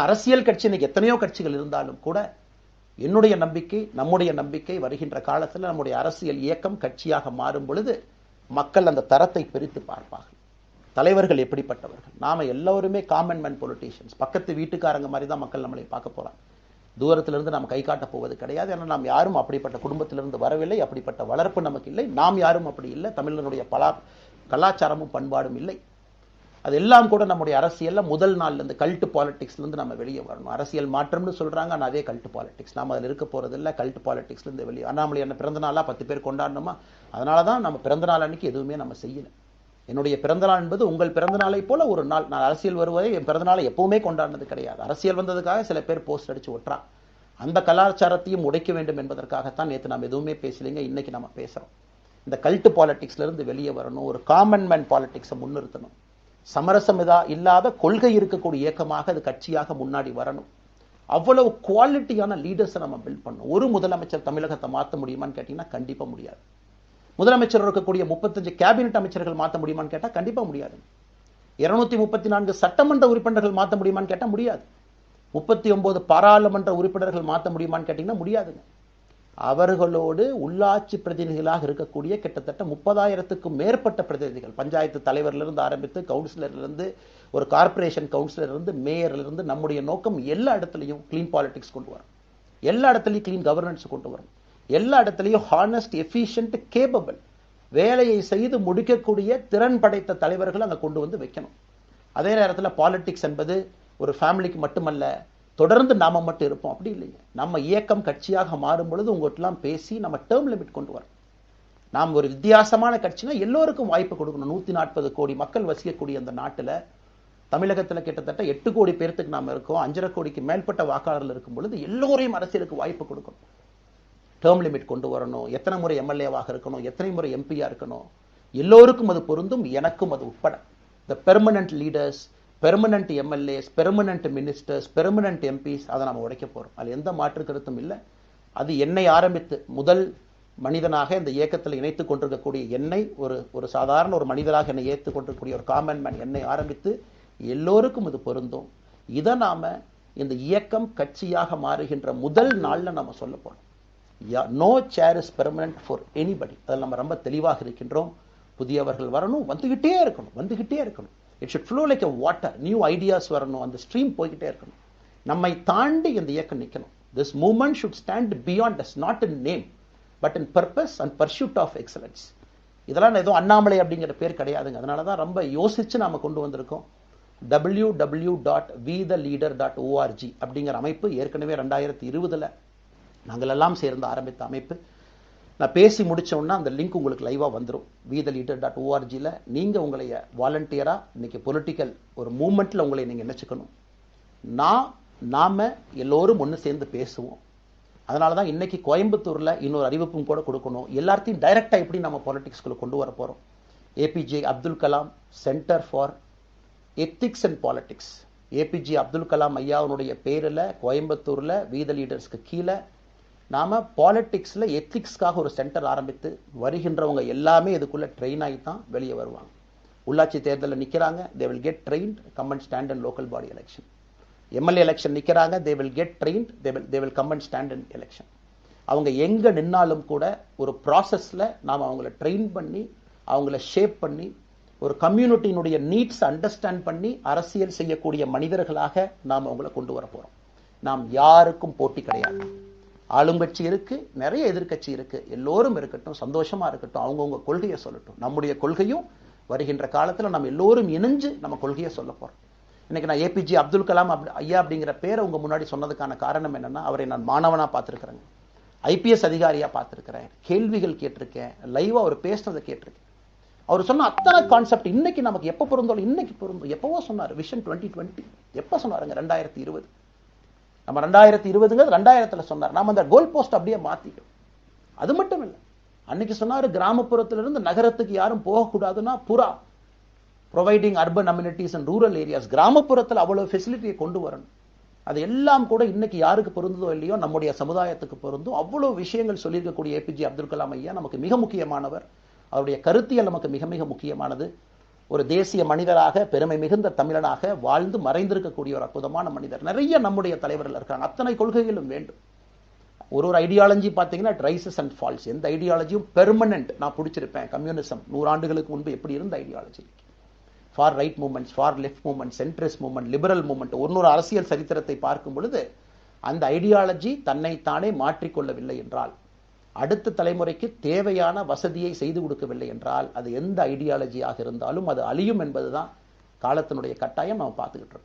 அரசியல் கட்சி இன்னைக்கு எத்தனையோ கட்சிகள் இருந்தாலும் கூட என்னுடைய நம்பிக்கை, நம்முடைய நம்பிக்கை வருகின்ற காலத்தில் நம்முடைய அரசியல் இயக்கம் கட்சியாக மாறும் பொழுது மக்கள் அந்த தரத்தை பிரித்து பார்ப்பார்கள். தலைவர்கள் எப்படிப்பட்டவர்கள்? நாம எல்லோருமே காமன் மேன் பொலிட்டீஷியன்ஸ். பக்கத்து வீட்டுக்காரங்க மாதிரி தான் மக்கள் நம்மளை பார்க்க போறாங்க. தூரத்திலிருந்து நாம் கை காட்ட போவது கிடையாது. ஏன்னா நாம் யாரும் அப்படிப்பட்ட குடும்பத்திலிருந்து வரவில்லை, அப்படிப்பட்ட வளர்ப்பு நமக்கு இல்லை, நாம் யாரும் அப்படி இல்லை, தமிழனுடைய கலாச்சாரமும் பண்பாடும் இல்லை. அதெல்லாம் கூட நம்முடைய அரசியல்ல முதல் நாள்ல இருந்து கல்ட் பாலிடிக்ஸ்ல இருந்து நம்ம வெளியே வரணும். அரசியல் மாற்றம்னு சொல்றாங்க, ஆனால் அதே கல்ட் பாலிடிக்ஸ். நாம அதில் இருக்க போறது இல்லை. கல்ட் பாலிடிக்ஸ்ல இருந்து வெளியே. அண்ணாமலை என்ன பிறந்த நாளா 10 பேர் கொண்டாடணுமா? அதனாலதான் நம்ம பிறந்த நாள் அன்னைக்கு எதுவுமே நம்ம செய்யல. என்னுடைய பிறந்த நாள் என்பது உங்கள் பிறந்த நாளை போல ஒரு நாள். நான் அரசியல் வருவதை என் பிறந்த நாளை எப்பவுமே கொண்டாடினது கிடையாது. அரசியல் வந்ததுக்காக சில பேர் போஸ்ட் அடிச்சு ஒட்டுறான். அந்த கலாச்சாரத்தையும் உடைக்க வேண்டும் என்பதற்காகத்தான் நேற்று நம்ம எதுவுமே பேசலைங்க, இன்னைக்கு நம்ம பேசுறோம். இந்த கல்ட் பாலிடிக்ஸ்ல இருந்து வெளியே வரணும். ஒரு காமன் மேன் பாலிடிக்ஸை முன்னிறுத்தணும். சமரசம் இல்லாத கொள்கை இருக்கக்கூடிய இயக்கமாக அது கட்சியாக முன்னாடி வரணும். அவ்வளவு குவாலிட்டியான லீடர்ஸை நம்ம பில்ட் பண்ணணும். ஒரு முதலமைச்சர் தமிழகத்தை மாற்ற முடியுமான்னு கேட்டீங்கன்னா கண்டிப்பா முடியாது. முதலமைச்சர் இருக்கக்கூடிய 35 கேபினெட் அமைச்சர்கள் மாற்ற முடியுமான்னு கேட்டா கண்டிப்பா முடியாது. 234 சட்டமன்ற உறுப்பினர்கள் மாற்ற முடியுமான்னு கேட்டா முடியாது. 39 பாராளுமன்ற உறுப்பினர்கள் மாற்ற முடியுமான்னு கேட்டீங்கன்னா முடியாதுங்க. அவர்களோடு உள்ளாட்சி பிரதிநிதிகளாக இருக்கக்கூடிய கிட்டத்தட்ட 30,000க்கும் மேற்பட்ட பிரதிநிதிகள், பஞ்சாயத்து தலைவரிலிருந்து ஆரம்பித்து கவுன்சிலரிலிருந்து ஒரு கார்பரேஷன் கவுன்சிலரிலிருந்து மேயரிலிருந்து, நம்முடைய நோக்கம் எல்லா இடத்துலையும் கிளீன் பாலிடிக்ஸ் கொண்டு வரும், எல்லா இடத்துலையும் கிளீன் கவர்னன்ஸ் கொண்டு வரும், எல்லா இடத்துலையும் ஹானஸ்ட், எஃபிஷியன்ட், கேபபிள், வேலையை செய்து முடிக்கக்கூடிய திறன் படைத்த தலைவர்கள் அங்கே கொண்டு வந்து வைக்கணும். அதே நேரத்தில் பாலிடிக்ஸ் என்பது ஒரு ஃபேமிலிக்கு மட்டுமல்ல, தொடர்ந்து நாம மட்டும் இருப்போம் அப்படி இல்லைங்க. நம்ம இயக்கம் கட்சியாக மாறும் பொழுது உங்கள்கிட்டலாம் பேசி நம்ம டேர்ம் லிமிட் கொண்டு வரோம். நாம் ஒரு வித்தியாசமான கட்சினா எல்லோருக்கும் வாய்ப்பு கொடுக்கணும். 140 கோடி மக்கள் வசிக்கக்கூடிய அந்த நாட்டில், தமிழகத்தில் கிட்டத்தட்ட 8 கோடி பேர்த்துக்கு நாம இருக்கோம். 5.5 கோடிக்கு மேற்பட்ட வாக்காளர்கள் இருக்கும் பொழுது எல்லோரையும் அரசியலுக்கு வாய்ப்பு கொடுக்கணும். டேர்ம் லிமிட் கொண்டு வரணும். எத்தனை முறை எம்எல்ஏவாக இருக்கணும், எத்தனை முறை எம்பியா இருக்கணும், எல்லோருக்கும் அது பொருந்தும், எனக்கும் அது உட்பட. The permanent leaders, permanent MLAs, permanent ministers, permanent MPs, அதை நம்ம உடைக்க போறோம். அது எந்த மாற்று கருத்தும் இல்லை. அது என்னை ஆரம்பித்து முதல் மனிதனாக இந்த இயக்கத்தில் இணைத்துக் கொண்டிருக்கக்கூடிய என்னை, ஒரு சாதாரண ஒரு மனிதராக என்னை ஏற்றுக் கொண்டிருக்கக்கூடிய ஒரு காமன் மேன் என்னை ஆரம்பித்து எல்லோருக்கும் இது பொருந்தும். இதை நாம இந்த இயக்கம் கட்சியாக மாறுகின்ற முதல் நாள்ல நம்ம சொல்ல போறோம். No chair is permanent for anybody. அதில் நம்ம ரொம்ப தெளிவாக இருக்கின்றோம். புதியவர்கள் வரணும், வந்துகிட்டே இருக்கணும், வந்துகிட்டே இருக்கணும். It should flow like a water. New ideas வரணும், அந்த ஸ்ட்ரீம் போய்கிட்டே இருக்கணும். நம்மை தாண்டி இந்த இயக்கம் நிற்கணும். This movement should stand beyond us, not in name but in purpose and pursuit of excellence. இதெல்லாம் ஏதோ அண்ணாமலை அப்படிங்கிற பேர் கிடையாதுங்க. அதனால தான் ரொம்ப யோசிச்சு நாம கொண்டு வந்திருக்கோம். www.vetheleader.org அப்படிங்கிற அமைப்பு ஏற்கனவே 2020 நாங்கள் எல்லாம் சேர்ந்து ஆரம்பித்த அமைப்பு. நான் பேசி முடிச்சோன்னா அந்த லிங்க் உங்களுக்கு லைவா வந்துடும். vetheleader.org-ல நீங்க உங்களை வாலண்டியரா இன்னைக்கு பொலிட்டிக்கல் ஒரு மூவ்மெண்ட்ல உங்களை நீங்க நினைச்சுக்கணும். நாம எல்லோரும் ஒன்று சேர்ந்து பேசுவோம். அதனாலதான் இன்னைக்கு கோயம்புத்தூர்ல இன்னொரு அறிவிப்பும் கூட கொடுக்கணும். எல்லாத்தையும் டைரக்டா எப்படி நம்ம பாலிடிக்ஸ்குள்ள கொண்டு வர போறோம். APJ Abdul Kalam centre for ethics and politics, APJ Abdul Kalam ஐயாவுடைய பேரில் கோயம்புத்தூர்ல வீத லீடர்ஸ்க்கு கீழே நாம பாலிடிக்ஸ்ல எத்திக்ஸ்க்காக ஒரு சென்டர் ஆரம்பித்து வருகின்றவங்க எல்லாமே இதுக்குள்ள ட்ரெயின் ஆகி தான் வெளியே வருவாங்க. உள்ளாட்சி தேர்தலில் நிற்கிறாங்க, they will get trained, come and stand in local body election. MLA election நிற்கிறாங்க, they will get trained, they will come and stand in election. அவங்க எங்க நின்னாலும் கூட ஒரு ப்ராசஸ்ல நாம் அவங்கள ட்ரெயின் பண்ணி, அவங்கள ஷேப் பண்ணி, ஒரு கம்யூனிட்டியினுடைய நீட்ஸ் அண்டர்ஸ்டாண்ட் பண்ணி அரசியல் செய்யக்கூடிய மனிதர்களாக நாம் அவங்கள கொண்டு வர போறோம். நாம் யாருக்கும் போட்டி கிடையாது. ஆளுங்கட்சி இருக்கு, நிறைய எதிர்கட்சி இருக்கு, எல்லோரும் இருக்கட்டும், சந்தோஷமா இருக்கட்டும், அவங்கவுங்க கொள்கையை சொல்லட்டும். நம்முடைய கொள்கையும் வருகின்ற காலத்தில் நம்ம எல்லோரும் இணைஞ்சு நம்ம கொள்கையை சொல்ல போறோம். இன்னைக்கு நான் ஏபிஜே அப்துல் கலாம் ஐயா அப்படிங்கிற பேரை உங்க முன்னாடி சொன்னதுக்கான காரணம் என்னன்னா, அவரை நான் மாணவனா பார்த்திருக்கிறேன், ஐபிஎஸ் அதிகாரியா பார்த்திருக்கிறேன், கேள்விகள் கேட்டிருக்கேன், லைவா அவர் பேசுனதை கேட்டிருக்கேன். அவர் சொன்ன அத்தனை கான்செப்ட் இன்னைக்கு நமக்கு எப்ப பொருந்தோம், இன்னைக்கு பொருந்தும். எப்பவோ சொன்னார் விஷன் 2020, எப்ப சொன்னாருங்க? 2020. நம்ம 2020 2000 சொன்னார். நாம அந்த கோல் போஸ்ட் அப்படியே மாத்திட்டோம். அது மட்டும் இல்லை, அன்னைக்கு சொன்னாரு கிராமப்புறத்திலிருந்து நகரத்துக்கு யாரும் போகக்கூடாதுன்னா புறா providing urban amenities and rural areas, கிராமப்புறத்தில் அவ்வளவு ஃபெசிலிட்டியை கொண்டு வரணும். அது எல்லாம் கூட இன்னைக்கு யாருக்கு பொருந்ததோ இல்லையோ நம்முடைய சமுதாயத்துக்கு பொருந்தும். அவ்வளவு விஷயங்கள் சொல்லியிருக்கக்கூடிய ஏபிஜே அப்துல் கலாம் ஐயா நமக்கு மிக முக்கியமானவர். அவருடைய கருத்தியல் நமக்கு மிக மிக முக்கியமானது. ஒரு தேசிய மனிதராக பெருமை மிகுந்த தமிழனாக வாழ்ந்து மறைந்திருக்கக்கூடிய ஒரு அற்புதமான மனிதர். நிறைய நம்முடைய தலைவர்கள் இருக்காங்க. அத்தனை கொள்கைகளும் வேண்டும். ஒரு ஐடியாலஜி பார்த்தீங்கன்னா ரைசஸ் அண்ட் ஃபால்ஸ். எந்த ஐடியாலஜியும் பெர்மனன்ட் நான் பிடிச்சிருப்பேன். கம்யூனிசம் 100 ஆண்டுகளுக்கு முன்பு எப்படி இருந்த ideology, for right movements, for left movement, centrist movement, liberal movement, ஒரு அரசியல் சரித்திரத்தை பார்க்கும் பொழுது அந்த ஐடியாலஜி தன்னைத்தானே மாற்றிக்கொள்ளவில்லை என்றால், அடுத்த தலைமுறைக்கு தேவையான வசதியை செய்து கொடுக்கவில்லை என்றால், அது எந்த ஐடியாலஜியாக இருந்தாலும் அது அழியும் என்பதுதான் காலத்தினுடைய கட்டாயம். நம்ம பார்த்துக்கிட்டு இருக்கோம்.